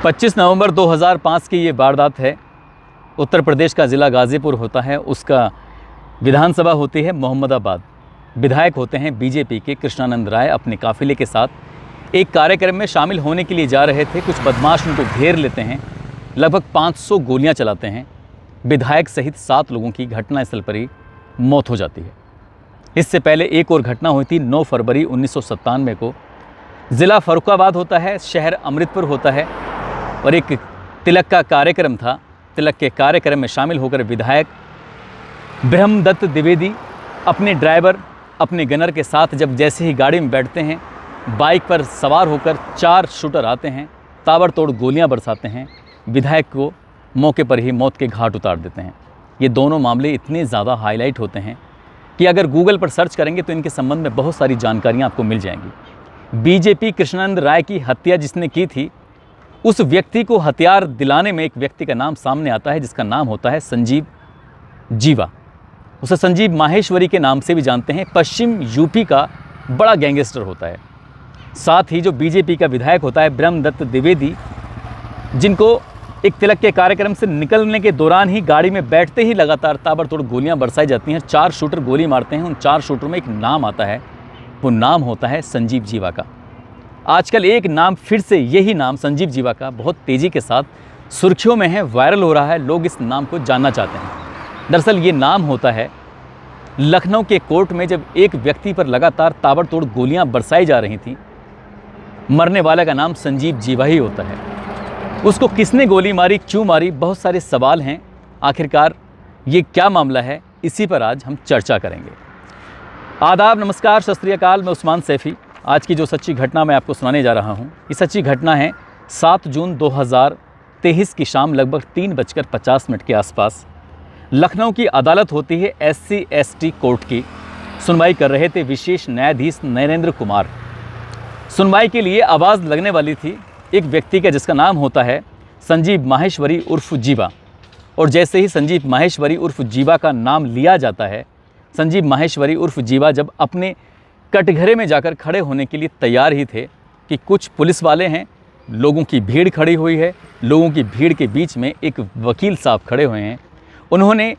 25 नवंबर 2005 की ये वारदात है। उत्तर प्रदेश का ज़िला गाज़ीपुर होता है, उसका विधानसभा होती है मोहम्मदाबाद। विधायक होते हैं बीजेपी के कृष्णानंद राय। अपने काफ़िले के साथ एक कार्यक्रम में शामिल होने के लिए जा रहे थे। कुछ बदमाश उनको घेर लेते हैं, लगभग 500 गोलियां चलाते हैं। विधायक सहित 7 लोगों की घटनास्थल पर ही मौत हो जाती है। इससे पहले एक और घटना हुई थी 9 फरवरी 1997 को। ज़िला फर्रुखाबाद होता है, शहर अमृतपुर होता है और एक तिलक का कार्यक्रम था। तिलक के कार्यक्रम में शामिल होकर विधायक ब्रह्मदत्त द्विवेदी अपने ड्राइवर, अपने गनर के साथ जब जैसे ही गाड़ी में बैठते हैं, बाइक पर सवार होकर 4 शूटर आते हैं, ताबड़तोड़ गोलियां बरसाते हैं, विधायक को मौके पर ही मौत के घाट उतार देते हैं। ये दोनों मामले इतने ज़्यादा हाईलाइट होते हैं कि अगर गूगल पर सर्च करेंगे तो इनके संबंध में बहुत सारी जानकारियाँ आपको मिल जाएंगी। बीजेपी कृष्णानंद राय की हत्या जिसने की थी, उस व्यक्ति को हथियार दिलाने में एक व्यक्ति का नाम सामने आता है जिसका नाम होता है संजीव जीवा। उसे संजीव माहेश्वरी के नाम से भी जानते हैं। पश्चिम यूपी का बड़ा गैंगस्टर होता है। साथ ही जो बीजेपी का विधायक होता है ब्रह्मदत्त द्विवेदी, जिनको एक तिलक के कार्यक्रम से निकलने के दौरान ही गाड़ी में बैठते ही लगातार ताबड़तोड़ गोलियां बरसाई जाती हैं। 4 शूटर गोली मारते हैं। उन 4 शूटर में एक नाम आता है, वो नाम होता है संजीव जीवा का। आजकल एक नाम फिर से, यही नाम संजीव जीवा का बहुत तेज़ी के साथ सुर्खियों में है, वायरल हो रहा है। लोग इस नाम को जानना चाहते हैं। दरअसल ये नाम होता है लखनऊ के कोर्ट में जब एक व्यक्ति पर लगातार ताबड़तोड़ गोलियां बरसाई जा रही थी। मरने वाले का नाम संजीव जीवा ही होता है। उसको किसने गोली मारी, क्यों मारी, बहुत सारे सवाल हैं। आखिरकार ये क्या मामला है, इसी पर आज हम चर्चा करेंगे। आदाब, नमस्कार, सत श्री अकाल। मैं उस्मान सैफ़ी। आज की जो सच्ची घटना मैं आपको सुनाने जा रहा हूँ, ये सच्ची घटना है 7 जून 2023 की शाम लगभग 3:50 के आसपास। लखनऊ की अदालत होती है SC/ST कोर्ट की। सुनवाई कर रहे थे विशेष न्यायाधीश नरेंद्र कुमार। सुनवाई के लिए आवाज़ लगने वाली थी एक व्यक्ति का जिसका नाम होता है संजीव माहेश्वरी उर्फ जीवा। और जैसे ही संजीव माहेश्वरी उर्फ जीवा का नाम लिया जाता है, संजीव माहेश्वरी उर्फ जीवा जब अपने कटघरे में जाकर खड़े होने के लिए तैयार ही थे कि कुछ पुलिस वाले हैं, लोगों की भीड़ खड़ी हुई है। लोगों की भीड़ के बीच में एक वकील साहब खड़े हुए हैं। उन्होंने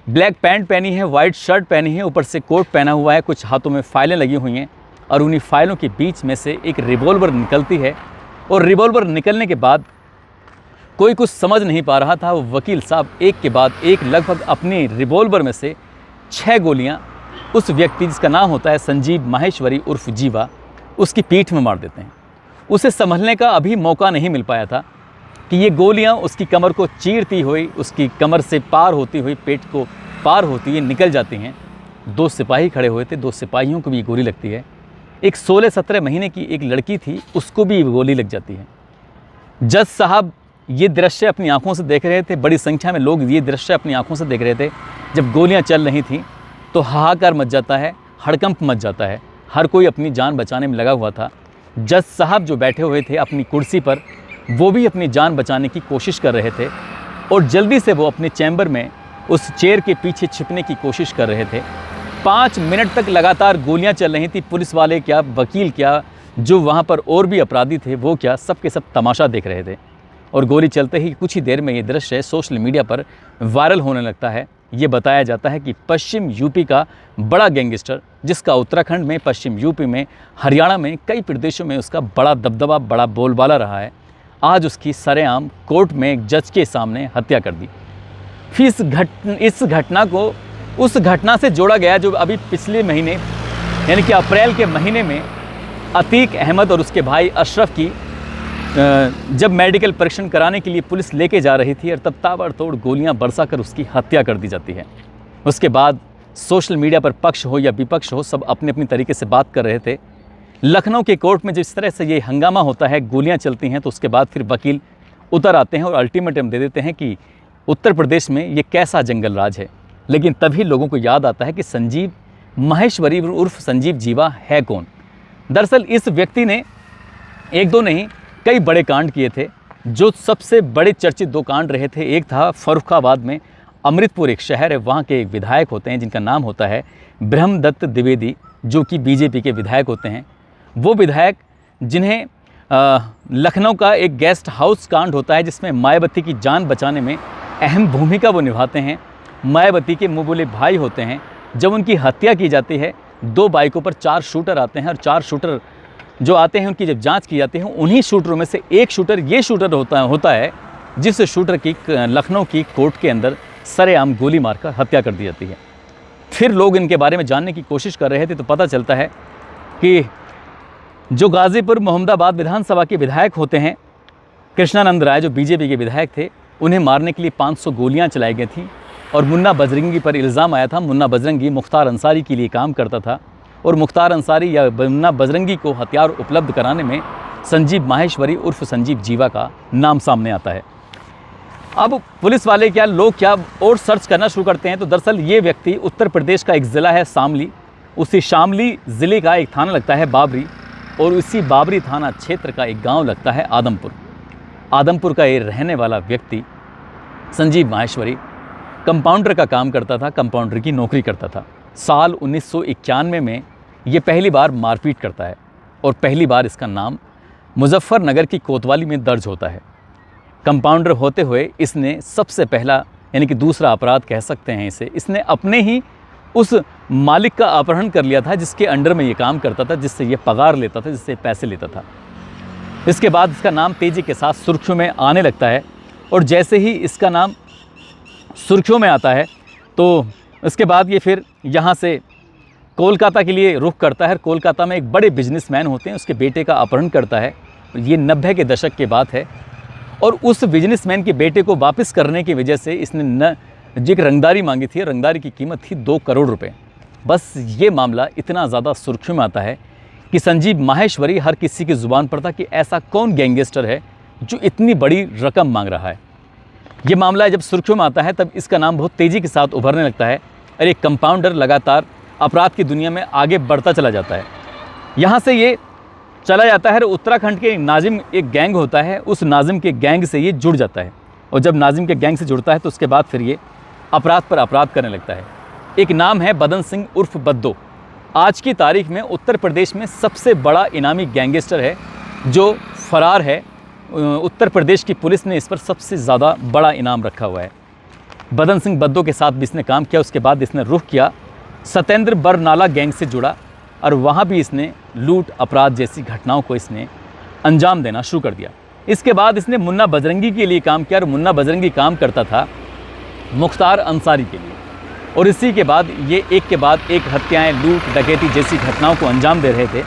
ब्लैक पैंट पहनी है, वाइट शर्ट पहनी है, ऊपर से कोट पहना हुआ है, कुछ हाथों में फाइलें लगी हुई हैं और उन्हीं फाइलों के बीच में से एक रिवॉल्वर निकलती है। और रिवॉल्वर निकलने के बाद कोई कुछ समझ नहीं पा रहा था। वो वकील साहब एक के बाद एक लगभग अपनी रिवॉल्वर में से 6 गोलियां उस व्यक्ति जिसका नाम होता है संजीव माहेश्वरी उर्फ जीवा, उसकी पीठ में मार देते हैं। उसे संभलने का अभी मौका नहीं मिल पाया था कि ये गोलियां उसकी कमर को चीरती हुई, उसकी कमर से पार होती हुई, पेट को पार होती हुई निकल जाती हैं। 2 सिपाही खड़े हुए थे, 2 सिपाहियों को भी गोली लगती है। एक 16-17 महीने की एक लड़की थी, उसको भी गोली लग जाती है। जज साहब ये दृश्य अपनी आंखों से देख रहे थे। बड़ी संख्या में लोग ये दृश्य अपनी आंखों से देख रहे थे। जब गोलियां चल रही थीं तो हाहाकार मच जाता है, हड़कंप मच जाता है। हर कोई अपनी जान बचाने में लगा हुआ था। जज साहब जो बैठे हुए थे अपनी कुर्सी पर, वो भी अपनी जान बचाने की कोशिश कर रहे थे और जल्दी से वो अपने चैम्बर में उस चेयर के पीछे छिपने की कोशिश कर रहे थे। 5 मिनट तक लगातार गोलियां चल रही थी। पुलिस वाले क्या, वकील क्या, जो वहाँ पर और भी अपराधी थे वो क्या, सब के सब तमाशा देख रहे थे। और गोली चलते ही कुछ ही देर में ये दृश्य सोशल मीडिया पर वायरल होने लगता है। ये बताया जाता है कि पश्चिम यूपी का बड़ा गैंगस्टर, जिसका उत्तराखंड में, पश्चिम यूपी में, हरियाणा में, कई प्रदेशों में उसका बड़ा दबदबा, बड़ा बोलबाला रहा है, आज उसकी सरेआम कोर्ट में एक जज के सामने हत्या कर दी। फिर इस घटना को उस घटना से जोड़ा गया जो अभी पिछले महीने यानी कि अप्रैल के महीने में अतीक अहमद और उसके भाई अशरफ की जब मेडिकल परीक्षण कराने के लिए पुलिस लेके जा रही थी और तब ताबड़तोड़ गोलियां बरसाकर उसकी हत्या कर दी जाती है। उसके बाद सोशल मीडिया पर पक्ष हो या विपक्ष हो, सब अपने अपनी तरीके से बात कर रहे थे। लखनऊ के कोर्ट में जिस तरह से ये हंगामा होता है, गोलियां चलती हैं, तो उसके बाद फिर वकील उतर आते हैं और अल्टीमेटम दे देते हैं कि उत्तर प्रदेश में ये कैसा जंगल राज है। लेकिन तभी लोगों को याद आता है कि संजीव माहेश्वरी उर्फ संजीव जीवा है कौन। दरअसल इस व्यक्ति ने एक दो नहीं, कई बड़े कांड किए थे। जो सबसे बड़े चर्चित 2 कांड रहे थे, एक था फर्रुखाबाद में, अमृतपुर एक शहर है, वहाँ के एक विधायक होते हैं जिनका नाम होता है ब्रह्मदत्त द्विवेदी, जो कि बीजेपी के विधायक होते हैं। वो विधायक जिन्हें लखनऊ का एक गेस्ट हाउस कांड होता है जिसमें मायावती की जान बचाने में अहम भूमिका वो निभाते हैं। मायावती के मुँह बोले भाई होते हैं। जब उनकी हत्या की जाती है 2 बाइकों पर 4 शूटर आते हैं और 4 शूटर जो आते हैं उनकी जब जांच की जाती है उन्हीं शूटरों में से एक शूटर ये शूटर होता है जिस शूटर की लखनऊ की कोर्ट के अंदर सरेआम गोली मारकर हत्या कर दी जाती है। फिर लोग इनके बारे में जानने की कोशिश कर रहे थे तो पता चलता है कि जो गाज़ीपुर मोहम्मदाबाद विधानसभा के विधायक होते हैं कृष्णानंद राय, जो बीजेपी के विधायक थे, उन्हें मारने के लिए 500 गोलियां चलाई गई थी और मुन्ना बजरंगी पर इल्ज़ाम आया था। मुन्ना बजरंगी मुख्तार अंसारी के लिए काम करता था और मुख्तार अंसारी या मुन्ना बजरंगी को हथियार उपलब्ध कराने में संजीव माहेश्वरी उर्फ संजीव जीवा का नाम सामने आता है। अब पुलिस वाले लोग और सर्च करना शुरू करते हैं तो दरअसल ये व्यक्ति उत्तर प्रदेश का एक ज़िला है शामली, उसी शामली ज़िले का एक थाना लगता है बाबरी और उसी बाबरी थाना क्षेत्र का एक गांव लगता है आदमपुर। आदमपुर का ये रहने वाला व्यक्ति संजीव माहेश्वरी कंपाउंडर का काम करता था, कंपाउंडर की नौकरी करता था। साल 1991 में ये पहली बार मारपीट करता है और पहली बार इसका नाम मुजफ्फरनगर की कोतवाली में दर्ज होता है। कंपाउंडर होते हुए इसने सबसे पहला यानी कि दूसरा अपराध कह सकते हैं इसे, इसने अपने ही उस मालिक का अपहरण कर लिया था जिसके अंडर में ये काम करता था, जिससे ये पगार लेता था, जिससे पैसे लेता था। इसके बाद इसका नाम तेज़ी के साथ सुर्खियों में आने लगता है और जैसे ही इसका नाम सुर्खियों में आता है तो इसके बाद ये फिर यहाँ से कोलकाता के लिए रुख करता है। कोलकाता में एक बड़े बिजनेसमैन होते हैं, उसके बेटे का अपहरण करता है। ये 90 के दशक के बात है और उस बिजनेसमैन के बेटे को वापस करने की वजह से इसने एक रंगदारी मांगी थी। रंगदारी की कीमत थी 2 करोड़ रुपए। बस ये मामला इतना ज़्यादा सुर्खियों में आता है कि संजीव माहेश्वरी हर किसी की ज़ुबान पर था कि ऐसा कौन गैंगस्टर है जो इतनी बड़ी रकम मांग रहा है। ये मामला जब सुर्खियों में आता है तब इसका नाम बहुत तेज़ी के साथ उभरने लगता है और एक कंपाउंडर लगातार अपराध की दुनिया में आगे बढ़ता चला जाता है। यहाँ से ये चला जाता है और उत्तराखंड के नाजिम एक गैंग होता है, उस नाजिम के गैंग से ये जुड़ जाता है और जब नाजिम के गैंग से जुड़ता है तो उसके बाद फिर ये अपराध पर अपराध करने लगता है। एक नाम है बदन सिंह उर्फ बद्दो। आज की तारीख में उत्तर प्रदेश में सबसे बड़ा इनामी गैंगस्टर है जो फरार है। उत्तर प्रदेश की पुलिस ने इस पर सबसे ज़्यादा बड़ा इनाम रखा हुआ है। बदन सिंह बद्दो के साथ भी इसने काम किया। उसके बाद इसने रुख किया सत्येंद्र बरनाला गैंग से जुड़ा और वहाँ भी इसने लूट अपराध जैसी घटनाओं को इसने अंजाम देना शुरू कर दिया। इसके बाद इसने मुन्ना बजरंगी के लिए काम किया और मुन्ना बजरंगी काम करता था मुख्तार अंसारी के लिए और इसी के बाद ये एक के बाद एक हत्याएं, लूट, डकैती जैसी घटनाओं को अंजाम दे रहे थे।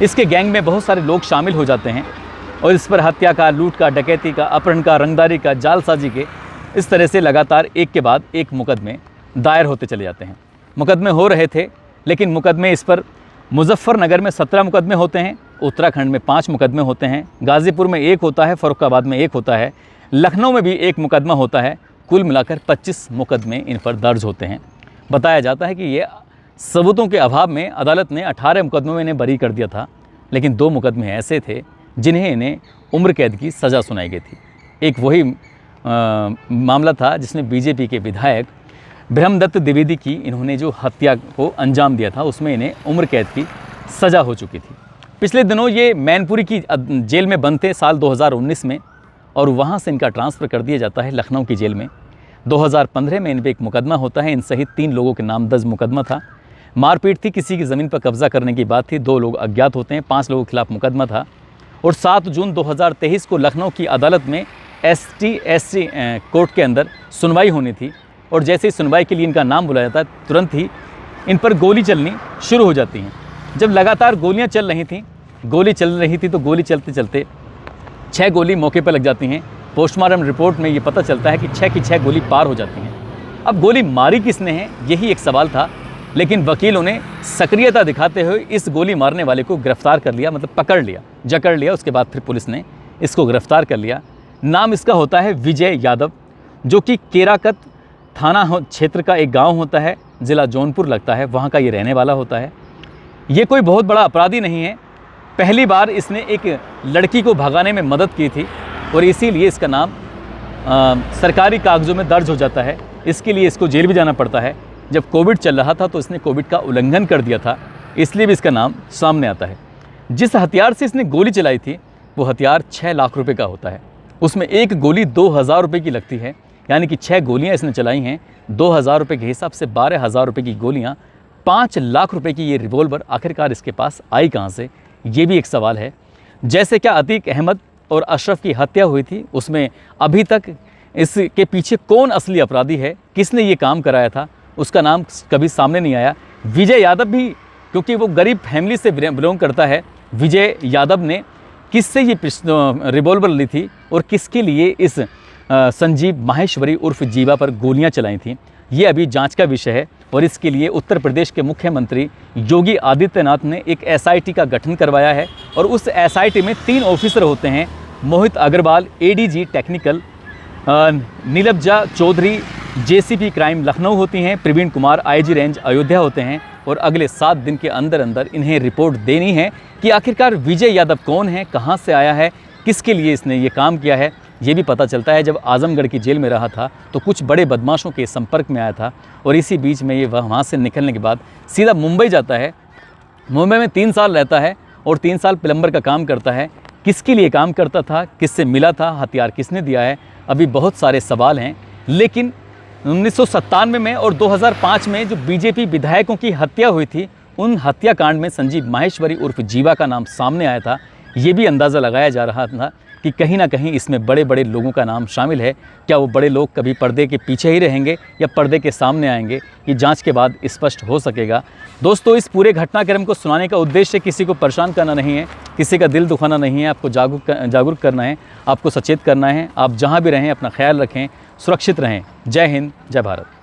इसके गैंग में बहुत सारे लोग शामिल हो जाते हैं और इस पर हत्या का, लूट का, डकैती का, अपहरण का, रंगदारी का, जालसाजी के इस तरह से लगातार एक के बाद एक मुकदमे दायर होते चले जाते हैं। मुकदमे हो रहे थे लेकिन मुकदमे इस पर मुजफ्फरनगर में 17 मुकदमे होते हैं, उत्तराखंड में 5 मुकदमे होते हैं, गाज़ीपुर में 1 होता है, फ़र्रुखाबाद में 1 होता है, लखनऊ में भी 1 मुकदमा होता है। कुल मिलाकर 25 मुकदमे इन पर दर्ज होते हैं। बताया जाता है कि ये सबूतों के अभाव में अदालत ने 18 मुकदमों में इन्हें बरी कर दिया था, लेकिन 2 मुकदमे ऐसे थे जिन्हें इन्हें उम्र कैद की सज़ा सुनाई गई थी। एक वही मामला था जिसमें बीजेपी के विधायक ब्रह्मदत्त द्विवेदी की इन्होंने जो हत्या को अंजाम दिया था उसमें इन्हें उम्र कैद की सज़ा हो चुकी थी। पिछले दिनों ये मैनपुरी की जेल में बंद थे साल 2019 में और वहाँ से इनका ट्रांसफ़र कर दिया जाता है लखनऊ की जेल में। 2015 में इन पर एक मुकदमा होता है। इन सहित 3 लोगों के नाम 10 मुकदमा था। मारपीट थी, किसी की ज़मीन पर कब्जा करने की बात थी, 2 लोग अज्ञात होते हैं, 5 लोगों के खिलाफ मुकदमा था और 7 जून 2023 को लखनऊ की अदालत में ST कोर्ट के अंदर सुनवाई होनी थी और जैसे ही सुनवाई के लिए इनका नाम बुलाया जाता है तुरंत ही इन पर गोली चलनी शुरू हो जाती हैं। जब लगातार गोलियां चल रही थी तो गोली चलते चलते 6 गोली मौके पर लग जाती हैं। पोस्टमार्टम रिपोर्ट में ये पता चलता है कि 6 की 6 गोली पार हो जाती हैं। अब गोली मारी किसने है यही एक सवाल था, लेकिन वकीलों ने सक्रियता दिखाते हुए इस गोली मारने वाले को गिरफ्तार कर लिया, मतलब पकड़ लिया, जकड़ लिया। उसके बाद फिर पुलिस ने इसको गिरफ्तार कर लिया। नाम इसका होता है विजय यादव, जो कि केराकत थाना क्षेत्र का एक गांव होता है, ज़िला जौनपुर लगता है, वहाँ का ये रहने वाला होता है। ये कोई बहुत बड़ा अपराधी नहीं है। पहली बार इसने एक लड़की को भगाने में मदद की थी और इसीलिए इसका नाम सरकारी कागज़ों में दर्ज हो जाता है। इसके लिए इसको जेल भी जाना पड़ता है। जब कोविड चल रहा था तो इसने कोविड का उल्लंघन कर दिया था, इसलिए भी इसका नाम सामने आता है। जिस हथियार से इसने गोली चलाई थी वो हथियार 6 लाख रुपए का होता है। उसमें एक गोली 2000 रुपये की लगती है, यानी कि 6 गोलियां इसने चलाई हैं 2000 रुपये के हिसाब से 12,000 रुपये की गोलियां, 5 लाख रुपए की ये रिवॉल्वर आखिरकार इसके पास आई कहाँ से, ये भी एक सवाल है। जैसे क्या अतीक अहमद और अशरफ की हत्या हुई थी, उसमें अभी तक इसके पीछे कौन असली अपराधी है, किसने ये काम कराया था, उसका नाम कभी सामने नहीं आया। विजय यादव भी, क्योंकि वो गरीब फैमिली से बिलोंग करता है, विजय यादव ने किससे ये रिवॉल्वर ली थी और किसके लिए इस संजीव माहेश्वरी उर्फ जीवा पर गोलियां चलाई थी, ये अभी जांच का विषय है। और इसके लिए उत्तर प्रदेश के मुख्यमंत्री योगी आदित्यनाथ ने एक एसआईटी का गठन करवाया है और उस एसआईटी में 3 ऑफिसर होते हैं। Mohit Agarwal ADG technical, Nilabja Chaudhary JCP crime Lucknow होती हैं, प्रवीण कुमार आईजी रेंज अयोध्या होते हैं। और अगले 7 दिन के अंदर अंदर इन्हें रिपोर्ट देनी है कि आखिरकार विजय यादव कौन है, कहाँ से आया है, किसके लिए इसने ये काम किया है। ये भी पता चलता है जब आजमगढ़ की जेल में रहा था तो कुछ बड़े बदमाशों के संपर्क में आया था और इसी बीच में ये वहाँ से निकलने के बाद सीधा मुंबई जाता है। मुंबई में 3 साल रहता है और 3 साल प्लम्बर का काम करता है। किसके लिए काम करता था, किससे मिला था, हथियार किसने दिया है, अभी बहुत सारे सवाल हैं। लेकिन 1997 में और 2005 में जो बीजेपी विधायकों की हत्या हुई थी, उन हत्याकांड में संजीव माहेश्वरी उर्फ जीवा का नाम सामने आया था। ये भी अंदाज़ा लगाया जा रहा था कि कहीं ना कहीं इसमें बड़े बड़े लोगों का नाम शामिल है। क्या वो बड़े लोग कभी पर्दे के पीछे ही रहेंगे या पर्दे के सामने आएंगे, ये जांच के बाद स्पष्ट हो सकेगा। दोस्तों, इस पूरे घटनाक्रम को सुनाने का उद्देश्य किसी को परेशान करना नहीं है, किसी का दिल दुखाना नहीं है, आपको जागरूक करना है, आपको सचेत करना है। आप जहाँ भी रहें अपना ख्याल रखें, सुरक्षित रहें। जय हिंद, जय भारत।